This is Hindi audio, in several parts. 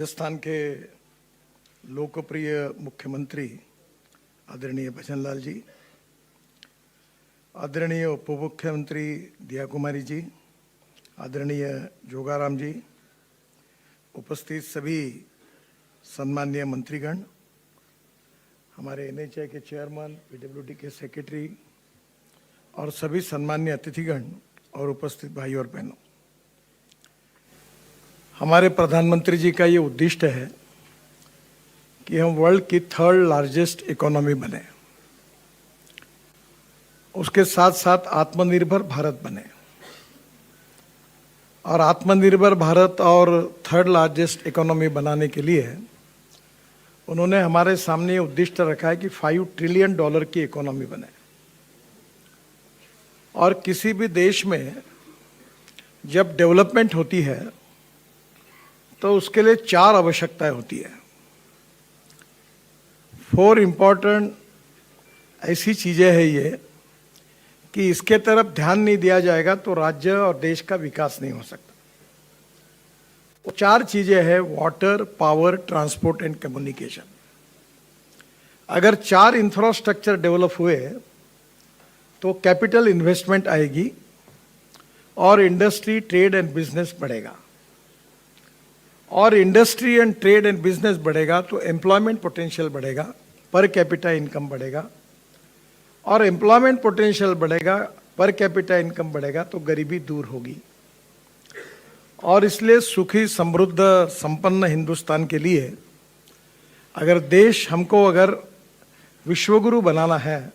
राजस्थान के लोकप्रिय मुख्यमंत्री आदरणीय भजनलाल जी, आदरणीय उप मुख्यमंत्री दिया कुमारी जी, आदरणीय जोगाराम जी, उपस्थित सभी सम्माननीय मंत्रीगण, हमारे एनएचआई के चेयरमैन, पीडब्ल्यूडी के सेक्रेटरी और सभी सम्माननीय अतिथिगण और उपस्थित भाई और बहनों, हमारे प्रधानमंत्री जी का ये उद्देश्य है कि हम वर्ल्ड की 3rd लार्जेस्ट इकोनॉमी बने, उसके साथ साथ आत्मनिर्भर भारत बने। और आत्मनिर्भर भारत और 3rd लार्जेस्ट इकोनॉमी बनाने के लिए उन्होंने हमारे सामने उद्देश्य रखा है कि $5 ट्रिलियन की इकोनॉमी बने। और किसी भी देश में जब डेवलपमेंट होती है तो उसके लिए 4 आवश्यकताएं होती है। 4 इम्पॉर्टेंट ऐसी चीज़ें हैं ये कि इसके तरफ ध्यान नहीं दिया जाएगा तो राज्य और देश का विकास नहीं हो सकता। वो 4 चीज़ें हैं: water, power, transport and communication. अगर 4 इंफ्रास्ट्रक्चर डेवलप हुए तो कैपिटल इन्वेस्टमेंट आएगी और इंडस्ट्री, ट्रेड एंड बिजनेस बढ़ेगा। और industry and trade and business बढ़ेगा तो एम्प्लॉयमेंट पोटेंशियल बढ़ेगा, पर कैपिटा इनकम बढ़ेगा। और एम्प्लॉयमेंट पोटेंशियल बढ़ेगा, पर कैपिटा इनकम बढ़ेगा तो गरीबी दूर होगी। और इसलिए सुखी, समृद्ध, संपन्न हिंदुस्तान के लिए अगर विश्वगुरु बनाना है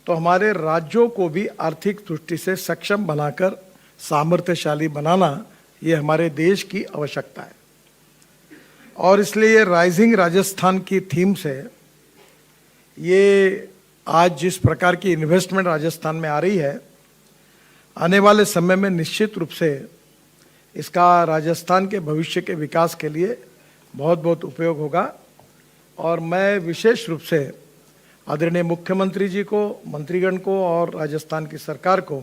तो हमारे राज्यों को भी आर्थिक दृष्टि से सक्षम बनाकर सामर्थ्यशाली बनाना ये हमारे देश की आवश्यकता है। और इसलिए राइजिंग राजस्थान की थीम से ये आज जिस प्रकार की इन्वेस्टमेंट राजस्थान में आ रही है, आने वाले समय में निश्चित रूप से इसका राजस्थान के भविष्य के विकास के लिए बहुत बहुत उपयोग होगा। और मैं विशेष रूप से आदरणीय मुख्यमंत्री जी को, मंत्रीगण को और राजस्थान की सरकार को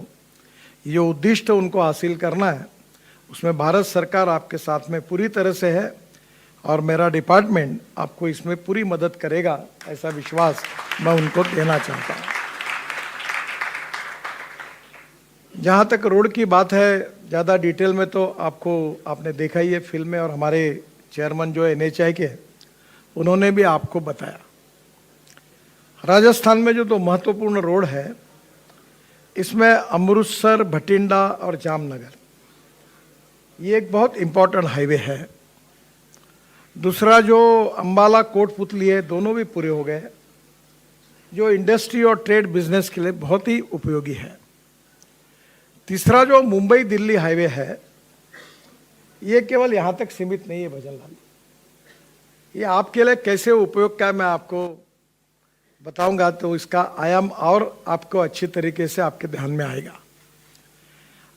ये उद्दिष्ट उनको हासिल करना है, उसमें भारत सरकार आपके साथ में पूरी तरह से है और मेरा डिपार्टमेंट आपको इसमें पूरी मदद करेगा, ऐसा विश्वास मैं उनको देना चाहता हूँ। जहाँ तक रोड की बात है, ज़्यादा डिटेल में तो आपने देखा ही है फिल्म में, और हमारे चेयरमैन जो एनएचआई के उन्होंने भी आपको बताया। राजस्थान में जो 2 महत्वपूर्ण रोड है, इसमें अमृतसर, भटिंडा और जामनगर, ये एक बहुत इम्पोर्टेंट हाईवे है। दूसरा जो अंबाला, कोटपुतली है, दोनों भी पूरे हो गए, जो इंडस्ट्री और ट्रेड बिजनेस के लिए बहुत ही उपयोगी है। तीसरा जो मुंबई दिल्ली हाईवे है, ये केवल यहाँ तक सीमित नहीं है भजनलाल, ये आपके लिए कैसे उपयोग का मैं आपको बताऊंगा तो इसका आयाम और आपको अच्छी तरीके से आपके ध्यान में आएगा।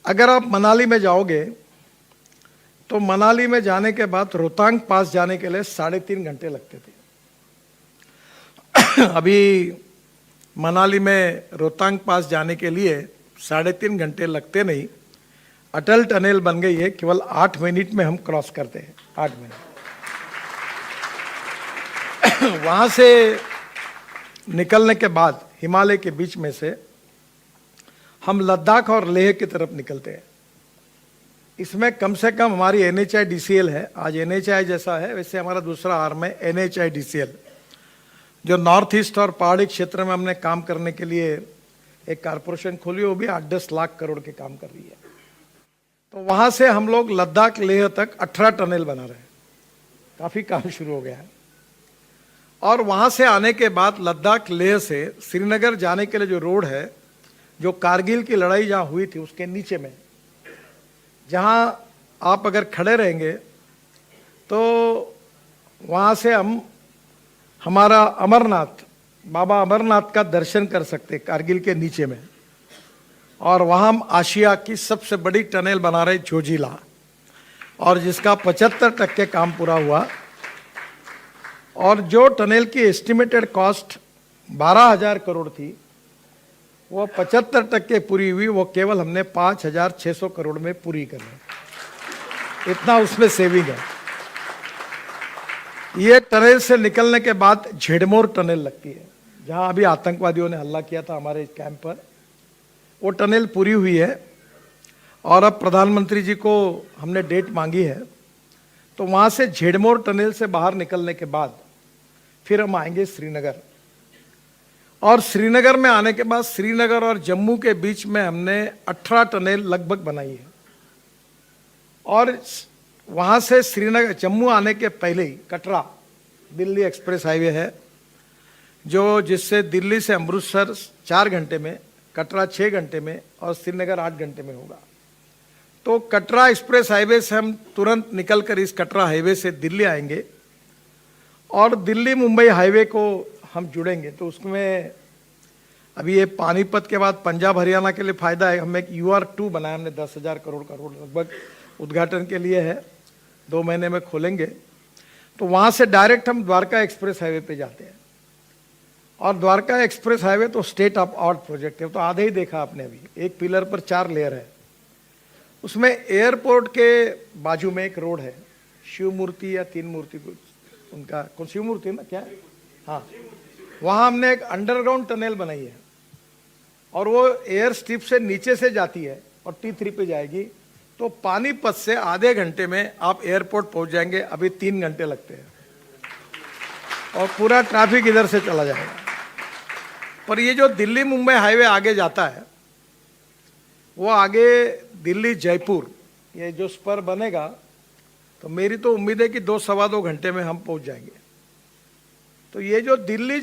अगर आप मनाली में जाओगे तो मनाली में जाने के बाद रोहतांग पास जाने के लिए 3.5 घंटे लगते थे। अभी मनाली में रोहतांग पास जाने के लिए 3.5 घंटे लगते नहीं, अटल टनल बन गई है, केवल 8 मिनट में हम क्रॉस करते हैं, 8 मिनट। वहां से निकलने के बाद हिमालय के बीच में से हम लद्दाख और लेह की तरफ निकलते हैं। इसमें कम से कम हमारी एनएचआई डीसीएल है, आज एनएचआई जैसा है वैसे हमारा दूसरा आर्म है एनएचआई डीसीएल, जो नॉर्थ ईस्ट और पहाड़ी क्षेत्र में हमने काम करने के लिए एक कारपोरेशन खोली, वो भी 8-10 लाख करोड़ के काम कर रही है। तो वहां से हम लोग लद्दाख लेह तक 18 टनल बना रहे हैं, काफी काम शुरू हो गया है। और वहां से आने के बाद लद्दाख लेह से श्रीनगर जाने के लिए जो रोड है, जो कारगिल की लड़ाई जहां हुई थी उसके नीचे में, जहां आप अगर खड़े रहेंगे तो वहां से हम हमारा अमरनाथ, बाबा अमरनाथ का दर्शन कर सकते कारगिल के नीचे में। और वहां हम आशिया की सबसे बड़ी टनल बना रहे जोजिला, और जिसका 75% काम पूरा हुआ। और जो टनल की एस्टिमेटेड कॉस्ट 12,000 करोड़ थी, वो 75% पूरी हुई, वो केवल हमने 5,600 करोड़ में पूरी कर ली। इतना उसमें सेविंग है। ये टनल से निकलने के बाद झेडमोर टनल लगती है, जहां अभी आतंकवादियों ने हमला किया था हमारे कैंप पर। वो टनल पूरी हुई है और अब प्रधानमंत्री जी को हमने डेट मांगी है, तो वहां से झेडमोर टनल से बाहर निकलने के बाद फिर हम आएंगे श्रीनगर। और श्रीनगर में आने के बाद श्रीनगर और जम्मू के बीच में हमने 18 टनल लगभग बनाई है। और वहां से श्रीनगर जम्मू आने के पहले ही कटरा दिल्ली एक्सप्रेस हाईवे है, जो जिससे दिल्ली से अमृतसर 4 घंटे में, कटरा 6 घंटे में और श्रीनगर 8 घंटे में होगा। तो कटरा एक्सप्रेस हाईवे से हम तुरंत निकलकर इस कटरा हाईवे से दिल्ली आएंगे और दिल्ली मुंबई हाईवे को हम जुड़ेंगे। तो उसमें अभी ये पानीपत के बाद पंजाब हरियाणा के लिए फायदा है। हम एक UR2 बनाया, हमने 10,000 करोड़ का रोड लगभग उद्घाटन के लिए है, 2 महीने में खोलेंगे। तो वहां से डायरेक्ट हम द्वारका एक्सप्रेस हाईवे पे जाते हैं। और द्वारका एक्सप्रेस हाईवे तो स्टेट ऑफ आर्ट प्रोजेक्ट है, तो आधे ही देखा आपने अभी। एक पिलर पर 4 लेयर है। उसमें एयरपोर्ट के बाजू में एक रोड है, शिव मूर्ति या 3 मूर्ति उनका, कौन शिव मूर्ति है ना, क्या है, हाँ, वहां हमने एक अंडरग्राउंड टनल बनाई है और वो एयर स्ट्रिप से नीचे से जाती है और T3 पे जाएगी। तो पानीपत से आधे घंटे में आप एयरपोर्ट पहुंच जाएंगे। अभी 3 घंटे लगते हैं और पूरा ट्रैफिक इधर से चला जाएगा। पर ये जो दिल्ली मुंबई हाईवे आगे जाता है, वो आगे दिल्ली जयपुर, ये जो स्पर बनेगा, तो मेरी तो उम्मीद है कि 2 सवा 2 घंटे में हम पहुंच जाएंगे। तो ये जो दिल्ली